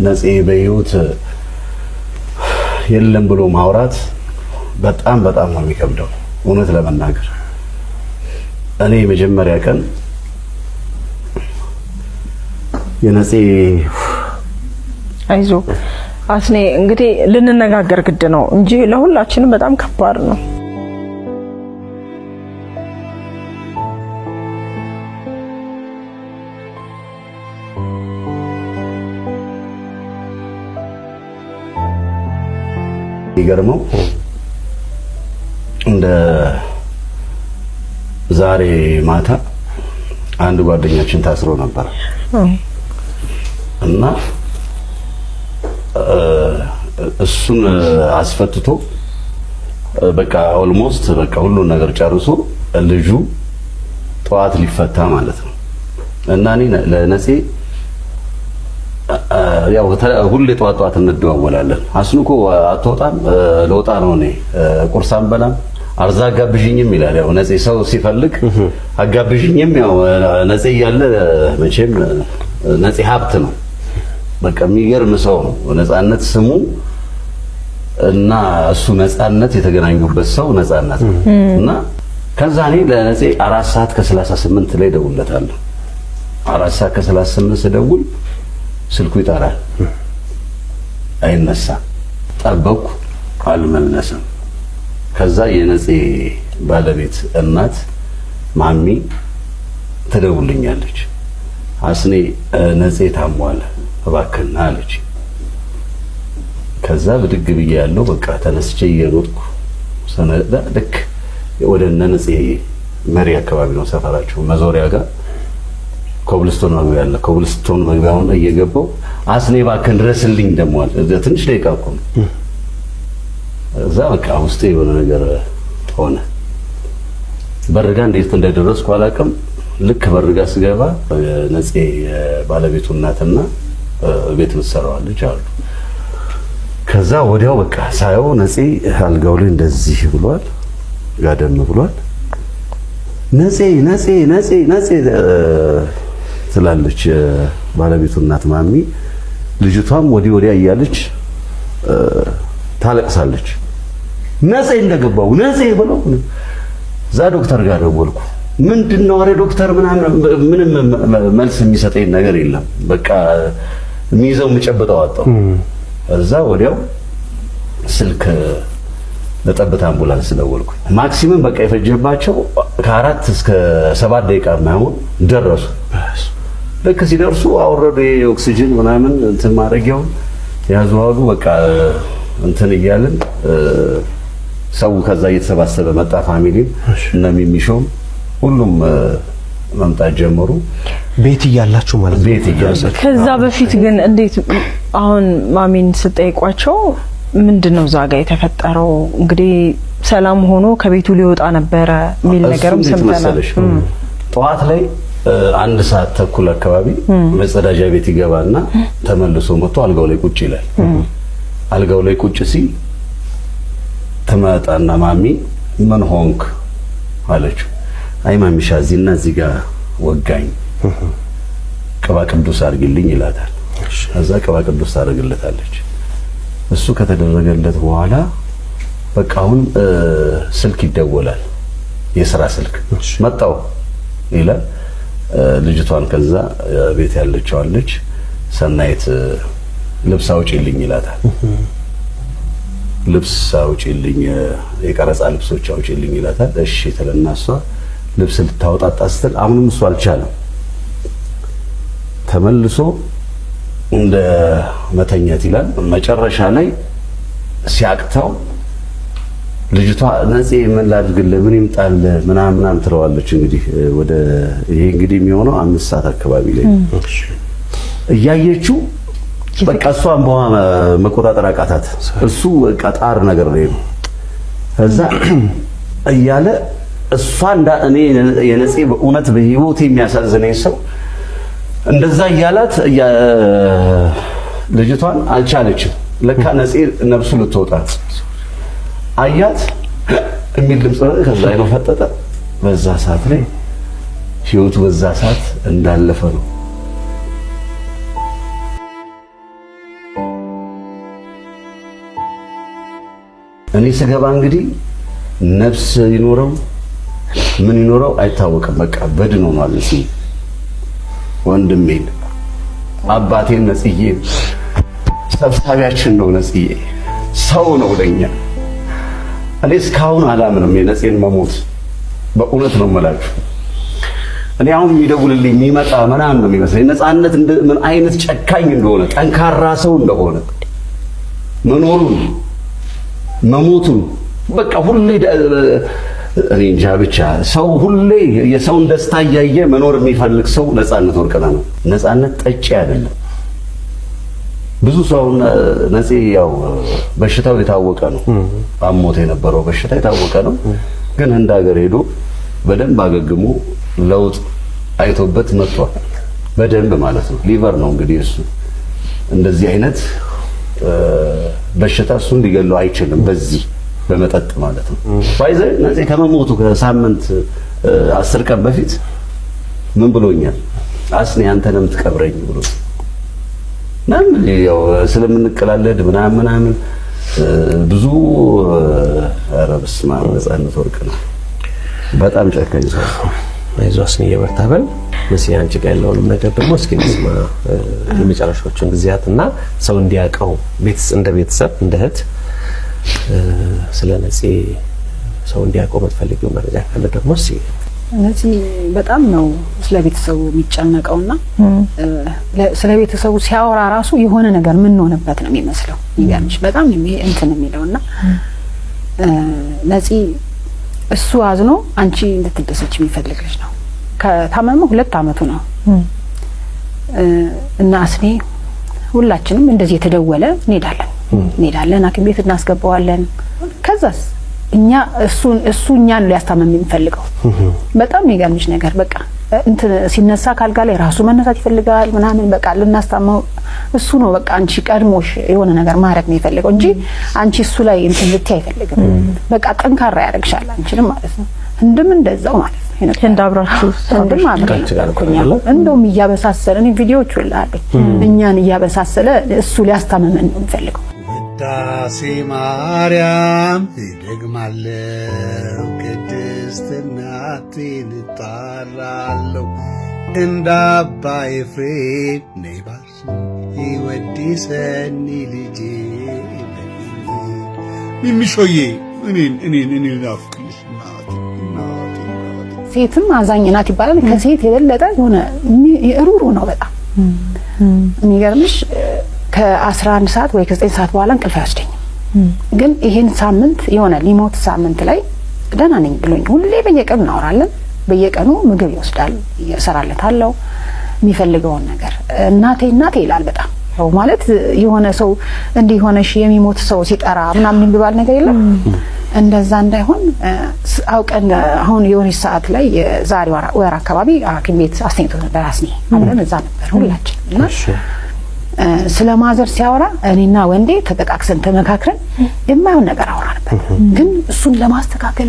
ነፂ በህይወት የለም ብሎ ማውራት በጣም ነው የሚከብደው እውነት ለመናገር እኔ መጀመሪያ ቀን የነፂ አይዞ አስኔ እንግዲህ ልንነጋገር ግድ ነው እንጂ ለሁላችንም በጣም ከባድ ነው ይገርመው እንደ ዛሬ ማታ አንድ ጓደኛችን ታስሮ ነበር እና እሱን አስፈትቶ በቃ ኦልሞስት በቃ ሁሉ ነገር ጨርሶ ልጁ ጧት ሊፈታ ማለት ነው እና እኔ ለነፂ ያው ሁሌ ጧት እንደዋወላለን አስኑኮ አትወጣም ለወጣ ነው እኔ ቁርስ አንበላም አርዛ አጋብዥኝም ይላል ያው ነፂ ሰው ሲፈልግ አጋብዥኝም ያው ነፂ ያለ መቼም ነፂ ሀብት ነው በቃ የሚገርም ሰው ነው ነፃነት ስሙ እና እሱ ነፃነት የተገናኙበት ሰው ነፃነት እና ከዛ እኔ ለነፂ 4 ሰዓት ከ38 ላይ ደውለታለሁ 4 ሰዓት ከ38 ስደውል ስልኩ ይጠራል አይነሳም ጠበቅኩ አልመለሰም ከዛ የነፂ ባለቤት እናት ማሚ ትደውልኛለች አስኔ ነፂ ታሟል እባክህና አለች ከዛ ብድግ ብዬ ያለው በቃ ተነስቼ እየሮጥኩ ሰነዳ ልክ ወደ ነፂ መሪ አካባቢ ነው ሰፈራቸው መዞሪያ ጋር ኮብልስቶን ነው ያለ ኮብልስቶን መግቢያውን እየገባው አስኔ እባክህን ድረስልኝ ደሟል ትንሽ ደቂቃ እኮ ነው እዛ በቃ ውስጤ የሆነ ነገር ሆነ በርጋ እንዴት እንደደረስኩ አላውቅም ልክ በርጋ ስገባ ነፂ ባለቤቱ እናትና ቤት ምትሰራዋለች አሉ ከዛ ወዲያው በቃ ሳየው ነፂ አልጋው ላይ እንደዚህ ብሏል ጋደም ብሏል ነፂ ትላለች ባለቤቱ እናት ማሚ ልጅቷም ወዲያ እያለች ታለቅሳለች ነፂ እንደገባው ነፂ ብለው ዛ ዶክተር ጋር ደወልኩ ምንድነው አረ ዶክተር ምንም መልስ የሚሰጠኝ ነገር የለም በቃ ሚይዘው ምጨብጠው አጣው እዛ ወዲያው ስልክ ለጠብታ አምቡላንስ ደወልኩ ማክሲመም በቃ የፈጀባቸው ከ4 እስከ 7 ደቂቃ ማይሆን ደረሱ ለካ ሲደርሱ አውረዱ የኦክሲጅን ምናምን እንትን ማድረጊያው ያዙዋሉ በቃ እንትን እያልን ሰው ከዛ እየተሰባሰበ መጣ ፋሚሊ እና ሚሚሾም ሁሉም መምጣት ጀመሩ ቤት ይያላችሁ ማለት ቤት ይያላችሁ ከዛ በፊት ግን እንዴት አሁን ማሚን ስጠይቋቸው ምንድነው ዛጋ የተፈጠረው እንግዲህ ሰላም ሆኖ ከቤቱ ሊወጣ ነበር ሚል ነገርም ሰምተናል ጧት ላይ 1 ሰዓት ተኩል አካባቢ መጸዳጃ ቤት ይገባና ተመልሶ መጥቶ አልጋው ላይ ቁጭ ይላል አልጋው ላይ ቁጭ ሲል ተመጣና ማሚ ምን ሆንክ አለችው አይ ማሚሻ እዚህና እዚህ ጋር ወጋኝ ቅባ ቅዱስ አድርግልኝ ይላታል እዛ ቅባ ቅዱስ ታደርግለታለች እሱ ከተደረገለት በኋላ በቃ አሁን ስልክ ይደወላል የሥራ ስልክ መጣው ይላል ልጅቷን ከዛ ቤት ያለችው አለች ሰናይት ልብስ አውጪልኝ ይላታል ልብስ አውጪልኝ የቀረጻ ልብሶች አውጪልኝ ይላታል እሺ ተለናሷ ልብስ ልታወጣጣ ስትል አሁንም እሱ አልቻለም ተመልሶ እንደ መተኛት ይላል መጨረሻ ላይ ሲያቅተው ልጅቷ ነፂ ምን ላድርግልህ ምን ይምጣል ምናምን ትለዋለች እንግዲህ ወደ ይሄ እንግዲህ የሚሆነው 5 ሰዓት አካባቢ ላይ እያየችው በቃ እሷን መቆጣጠር አቃታት እሱ በቃ ጣር ነገር ነው እዛ እያለ እሷ እንዳ እኔ የነፂ በእውነት በህይወት የሚያሳዝነኝ ሰው እንደዛ እያላት ልጅቷን አልቻለችም ለካ ነፂ ነፍሱ ልትወጣ አያት የሚል ድምጽ ከዛ አይኑ ፈጠጠ በዛ ሰዓት ላይ ህይወቱ በዛ ሰዓት እንዳለፈ ነው እኔ ስገባ እንግዲህ ነፍስ ይኖረው ምን ይኖረው አይታወቅም። በቃ በድን ሆኗል። እዚህ ወንድሜን አባቴን ነጽዬ ሰብሳቢያችን ነው። ነጽዬ ሰው ነው ለኛ። እኔ እስካሁን አላምንም የነጽን መሞት። በእውነት ነው የምላችሁ። እኔ አሁን የሚደውልልኝ የሚመጣ ምናምን ነው የሚመስለኝ ነፃነት ምን አይነት ጨካኝ እንደሆነ ጠንካራ ሰው እንደሆነ መኖሩን መሞቱን በቃ ሁሌ እኔ እንጃ ብቻ ሰው ሁሌ የሰውን ደስታ እያየ መኖር የሚፈልግ ሰው ነፃነት ወርቅነህ ነው። ነፃነት ጠጪ አይደለም። ብዙ ሰው ነፂ ያው በሽታው የታወቀ ነው። አሞት የነበረው በሽታ የታወቀ ነው። ግን እንደ ሀገር ሄዶ በደንብ አገግሞ ለውጥ አይቶበት መጥቷል። በደንብ ማለት ነው። ሊቨር ነው እንግዲህ እሱ እንደዚህ አይነት በሽታ እሱን ሊገለው አይችልም። በዚህ በመጠጥ ማለት ነው። ባይዘ ነፂ ከመሞቱ ከሳምንት 10 ቀን በፊት ምን ብሎኛል? አስኔ አንተንም ትቀብረኝ ብሎ ምናምን ያው ስለምንቀላለድ ምናምን ብዙ ኧረ በስመ አብ ነፃነት ወርቅነህ በጣም ጨካኝ ሰው። አይዞህ አስኔ እየበርታ በል። መሲ አንቺ ጋር ያለውንም ነገር ደግሞ እስኪ እንስማ። የመጨረሻዎቹን ጊዜያትና ሰው እንዲያውቀው እንደ ቤተሰብ እንደ እህት ስለ ነፂ ሰው እንዲያውቀው የምትፈልጊው መረጃ ካለ ደግሞ እስኪ። ነፂ በጣም ነው ስለ ቤተሰቡ የሚጨነቀውና ስለ ቤተሰቡ ሲያወራ ራሱ የሆነ ነገር ምን ሆነበት ነው የሚመስለው። ይገርምሽ በጣም እንትን የሚለውና ነፂ እሱ አዝኖ አንቺ እንድትደሰች የሚፈልግሽ ነው። ከታመመ 2 አመቱ ነው እና አስኔ ሁላችንም እንደዚህ የተደወለ እንሄዳለን ሐኪም ቤት እናስገባዋለን። ከዛስ እኛ እሱ እኛን ሊያስታመም የሚፈልገው በጣም የሚገርምሽ ነገር በቃ እንትን ሲነሳ ካልጋ ላይ ራሱ መነሳት ይፈልጋል ምናምን በቃ ልናስታመው እሱ ነው በቃ አንቺ ቀድሞሽ የሆነ ነገር ማድረግ ነው የሚፈልገው እንጂ አንቺ እሱ ላይ እንትን ልትይ አይፈልግም። በቃ ጠንካራ ያደርግሻል አንቺንም ማለት ነው። እንደዛው ማለት ነው። እንዳብራችሁ እንደውም እያበሳሰለ እኔ ቪዲዮዎች ሁላሉ እኛን እያበሳሰለ እሱ ሊያስታመመን ነው የሚፈልገው። ውዳሴ ማርያም እደግማለሁ ቅድስት እናቴን እጠራለሁ እንደ አባ ኤፍሬም ነይ ባርኪ ይወድሰኒ ልጄ ሚሚሾዬ እኔን ናፍቅልሽ ሴትም አዛኝ ናት ይባላል። ከሴት የበለጠ የሆነ ሩሩ ነው በጣም የሚገርምሽ። ከ11 ሰዓት ወይ ከ9 ሰዓት በኋላ እንቅልፍ አይወስደኝም። ግን ይሄን ሳምንት የሆነ ሊሞት ሳምንት ላይ ደህና ነኝ ብሎኝ ሁሌ በየቀኑ እናወራለን። በየቀኑ ምግብ ይወስዳል፣ እሰራለታለሁ የሚፈልገውን ነገር። እናቴ ይላል በጣም ያው ማለት የሆነ ሰው እንዲህ ሆነሽ የሚሞት ሰው ሲጠራ ምናምን የሚባል ነገር የለም። እንደዛ እንዳይሆን አውቀን አሁን የሆነ ሰዓት ላይ የዛሬ ወር አካባቢ ሐኪም ቤት አስተኝቶ ነበር አስኔ አብረን እዛ ነበር ሁላችን እና ስለ ማዘር ሲያወራ እኔና ወንዴ ተጠቃቅሰን ተመካክረን የማይሆን ነገር አወራ ነበር። ግን እሱን ለማስተካከል